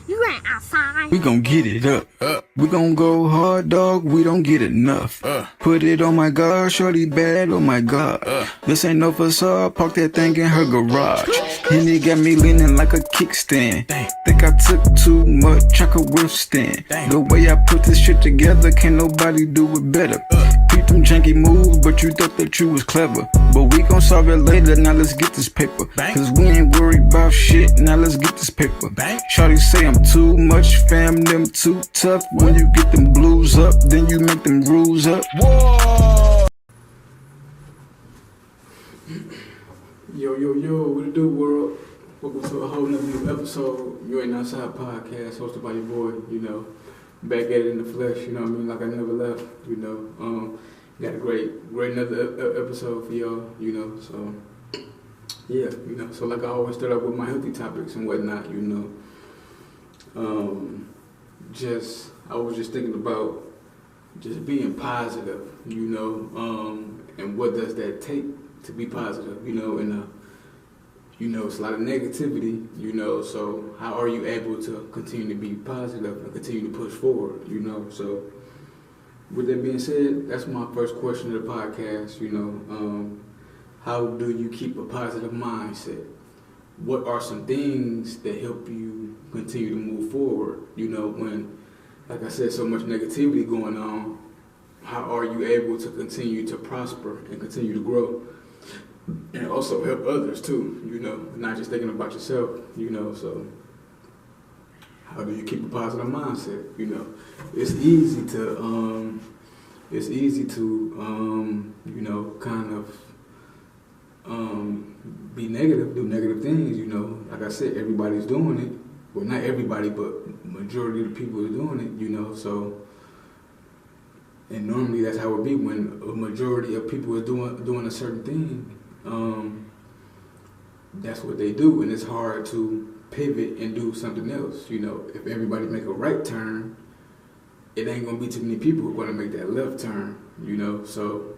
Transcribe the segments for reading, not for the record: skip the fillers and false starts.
You ain't outside. We gon' get it up. We gon' go hard, dog. We don't get enough. Put it on my God, shorty bad. Oh my God. This ain't no facade. Park that thing in her garage. And it got me leaning like a kickstand. Think I took too much, I could withstand. The way I put this shit together, can't nobody do it better. Beat them janky moves, but you thought that you was clever. But we gon' solve it later, now let's get this paper. Cause we ain't worried about shit, now let's get this paper. Shawty say I'm too much, fam, them too tough. When you get them blues up, then you make them rules up. Whoa! Yo, what it do, world? Welcome to a whole nother new episode. You Ain't Outside podcast, hosted by your boy, back at it in the flesh, you know what I mean? Like I never left, Got a great another episode for y'all, so yeah, so like I always start out with my healthy topics and whatnot, I was just thinking about just being positive, and what does that take to be positive, and it's a lot of negativity, so how are you able to continue to be positive and continue to push forward, so with that being said, that's my first question of the podcast, how do you keep a positive mindset? What are some things that help you continue to move forward, when, like I said, so much negativity going on? How are you able to continue to prosper and continue to grow? And also help others too, not just thinking about yourself, so how do you keep a positive mindset? It's easy to kind of be negative, do negative things, like I said, everybody's doing it. Well, not everybody, but majority of the people are doing it, so. And normally that's how it be when a majority of people are doing a certain thing. That's what they do, and it's hard to pivot and do something else. If everybody make a right turn, it ain't gonna be too many people who are gonna make that left turn. So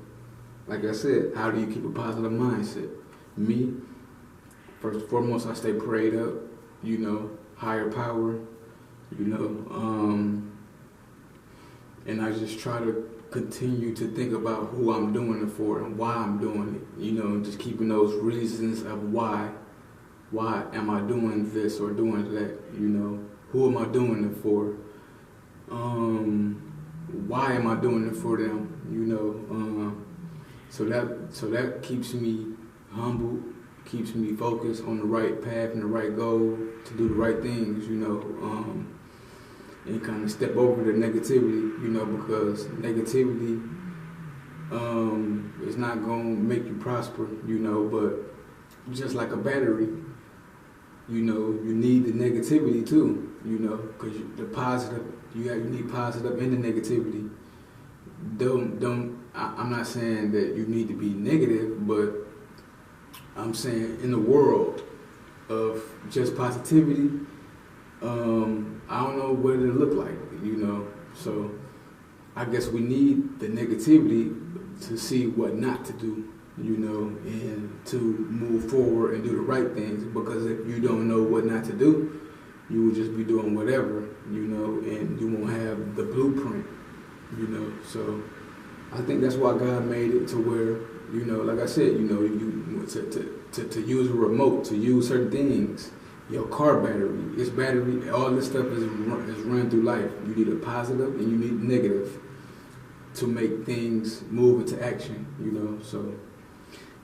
like I said, how do you keep a positive mindset? Me, first and foremost, I stay prayed up. Higher power. And I just try to continue to think about who I'm doing it for and why I'm doing it, and just keeping those reasons of why am I doing this or doing that, who am I doing it for, why am I doing it for them, so that keeps me humble, keeps me focused on the right path and the right goal to do the right things, and kind of step over the negativity, because negativity is not going to make you prosper, but just like a battery, you need the negativity too, because the positive, you need positive and the negativity. I'm not saying that you need to be negative, but I'm saying in the world of just positivity, I don't know what it'll look like, so I guess we need the negativity to see what not to do, and to move forward and do the right things, because if you don't know what not to do, you will just be doing whatever, and you won't have the blueprint, so I think that's why God made it to where, like I said, to use a remote, to use certain things. Your car battery, its battery, all this stuff is run through life. You need a positive and you need a negative to make things move into action, so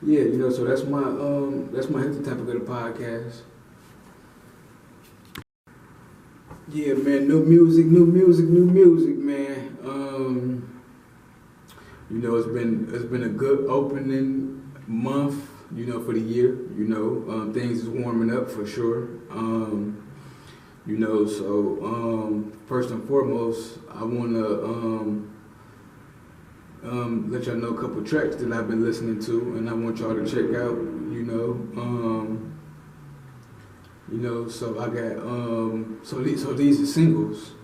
yeah, so that's my healthy topic of the podcast. Yeah, man, new music, man. It's been a good opening month, for the year, things is warming up for sure. So first and foremost, I want to let y'all know a couple tracks that I've been listening to, and I want y'all to check out, so I got, so these are singles.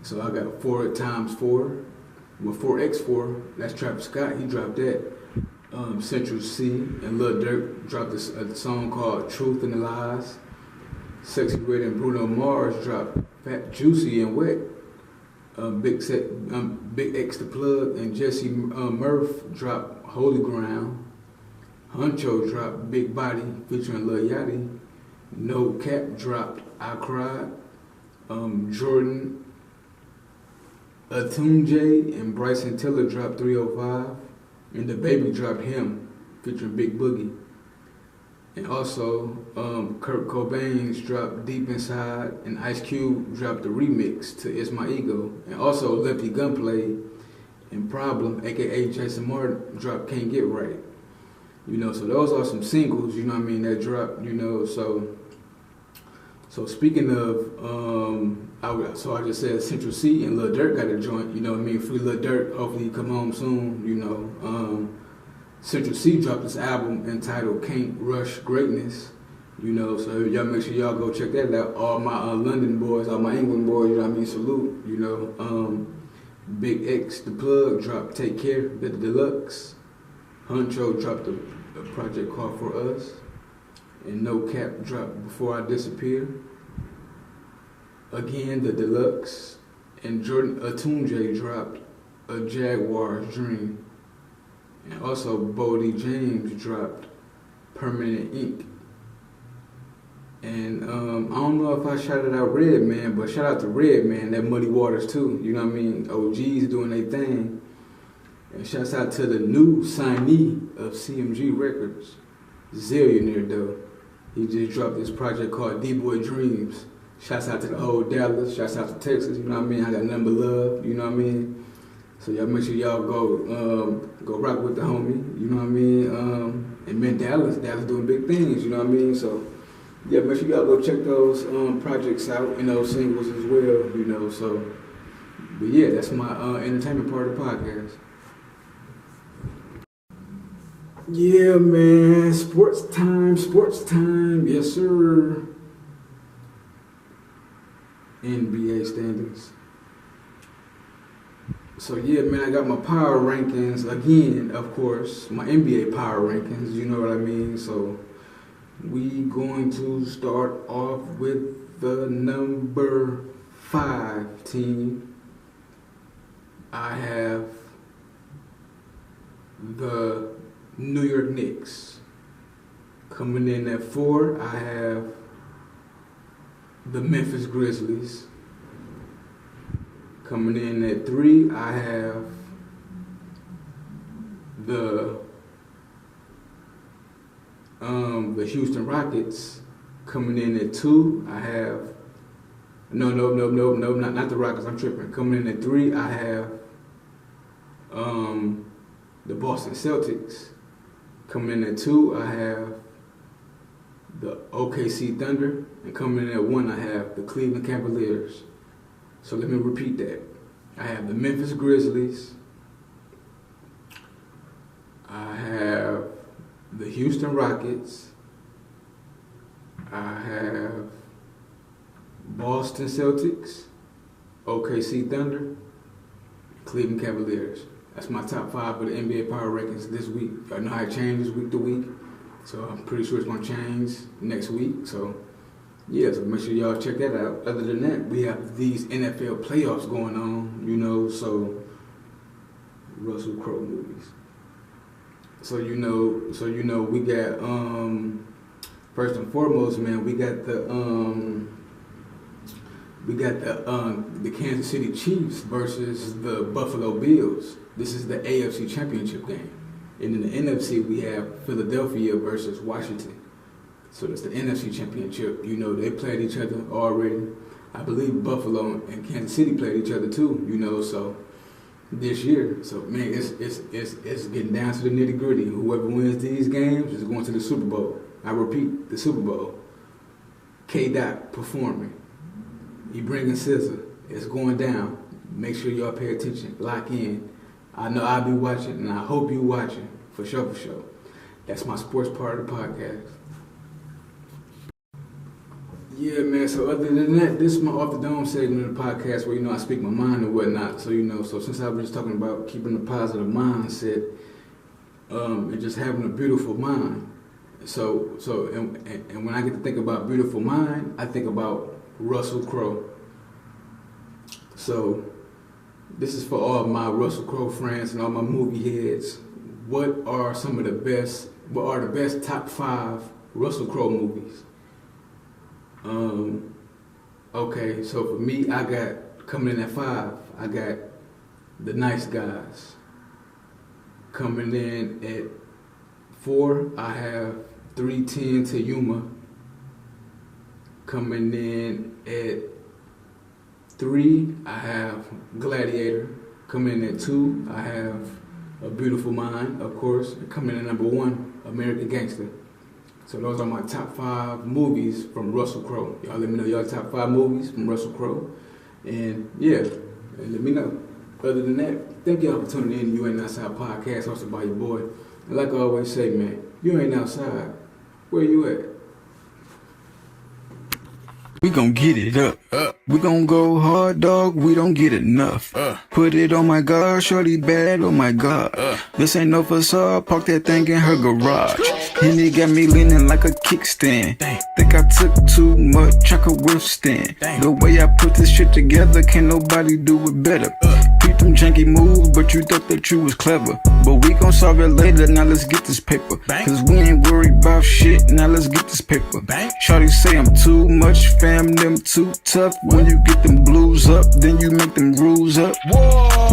So I got 4x4, well, 4x4, that's Travis Scott, he dropped that. Central C and Lil Durk dropped a song called Truth and the Lies. Sexy Red and Bruno Mars dropped Fat, Juicy, and Wet. BigXthaPlug and Jessie Murph dropped Holy Ground. Huncho dropped Big Body featuring Lil Yachty. No Cap dropped I Cried. Jordan, Adetunji, and Bryson dropped 305. And the Baby dropped Him featuring Big Boogie. And also, Kurt Cobain's dropped Deep Inside, and Ice Cube dropped the remix to It's My Ego. And also, Lefty Gunplay and Problem, aka Jason Martin, dropped Can't Get Right. You know, so those are some singles, you know what I mean, that dropped, you know, so speaking of, I just said Central C and Lil Durk got a joint, you know what I mean, Free Lil Durk, hopefully he come home soon, you know. Central C dropped this album entitled Can't Rush Greatness, you know, so y'all make sure y'all go check that out. All my London boys, all my England boys, you know what I mean, salute, you know. BigXthaPlug dropped Take Care, the Deluxe. Huncho dropped a project called For Us. And No Cap dropped Before I Disappear. Again, the Deluxe. And Jordan Adetunji dropped A Jaguar's Dream. And also, Bodie James dropped Permanent Ink. And I don't know if I shouted out Redman, but shout out to Redman, that Muddy Waters too. You know what I mean? OGs doing their thing. And shouts out to the new signee of CMG Records, Zillionaire though. He just dropped this project called D-Boy Dreams. Shouts out to the whole Dallas, shouts out to Texas, you know what I mean? I got nothing but love, you know what I mean? So y'all make sure y'all go rock with the homie, you know what I mean? And man, Dallas doing big things, you know what I mean? So yeah, make sure y'all go check those projects out and those singles as well, you know. So, but yeah, that's my entertainment part of the podcast. Yeah, man, sports time, yes sir. NBA standings. So yeah, man, I got my power rankings again, of course, my NBA power rankings, you know what I mean? So we going to start off with the number 5 team. I have the New York Knicks. Coming in at 4, I have the Memphis Grizzlies. Coming in at 3, I have the Houston Rockets. Coming in at 2, I have not the Rockets. I'm tripping. Coming in at 3, I have the Boston Celtics. Coming in at 2, I have the OKC Thunder, and coming in at 1, I have the Cleveland Cavaliers. So let me repeat that. I have the Memphis Grizzlies. I have the Houston Rockets. I have Boston Celtics, OKC Thunder, Cleveland Cavaliers. That's my top 5 for the NBA Power Rankings this week. Y'all know how it changes week to week, so I'm pretty sure it's going to change next week. So yeah, so make sure y'all check that out. Other than that, we have these NFL playoffs going on, you know, so Russell Crowe Movies. So you know, we got first and foremost, man, we got the Kansas City Chiefs versus the Buffalo Bills. This is the AFC Championship game. And in the NFC, we have Philadelphia versus Washington. So that's the NFC Championship. You know, they played each other already. I believe Buffalo and Kansas City played each other too, you know, so this year. So, man, it's getting down to the nitty-gritty. Whoever wins these games is going to the Super Bowl. I repeat, the Super Bowl. K-Dot performing. He bringing scissor. It's going down. Make sure y'all pay attention. Lock in. I know I'll be watching, and I hope you watching. For sure. That's my sports part of the podcast. Yeah, man, so other than that, this is my Off the Dome segment of the podcast where, you know, I speak my mind and whatnot. So, you know, so since I was just talking about keeping a positive mindset and just having a beautiful mind, And when I get to think about Beautiful Mind, I think about Russell Crowe. So this is for all my Russell Crowe friends and all my movie heads. What are the best top 5 Russell Crowe movies? Okay, so for me, I got, coming in at 5, I got The Nice Guys. Coming in at 4, I have 3:10 to Yuma. Coming in at 3, I have Gladiator. Coming in at 2, I have A Beautiful Mind, of course. Coming in at number 1, American Gangster. So those are my top 5 movies from Russell Crowe. Y'all let me know your top 5 movies from Russell Crowe. And yeah, and let me know. Other than that, thank y'all for tuning in to You Ain't Outside podcast, hosted by your boy. And like I always say, man, you ain't outside. Where you at? We gon' get it up. We gon' go hard, dog. We don't get enough. Put it on my God, shorty bad. Oh my God. This ain't no facade. Park that thing in her garage. And it got me leaning like a kickstand. Think I took too much, I could withstand. The way I put this shit together, can't nobody do it better. Beat them janky moves, but you thought that you was clever. But we gon' solve it later. Now let's get this paper. Cause we ain't worried about shit. Now let's get this paper. Shorty say I'm too much, fam, them too tough. When you get them blues up, then you make them rules up. Whoa.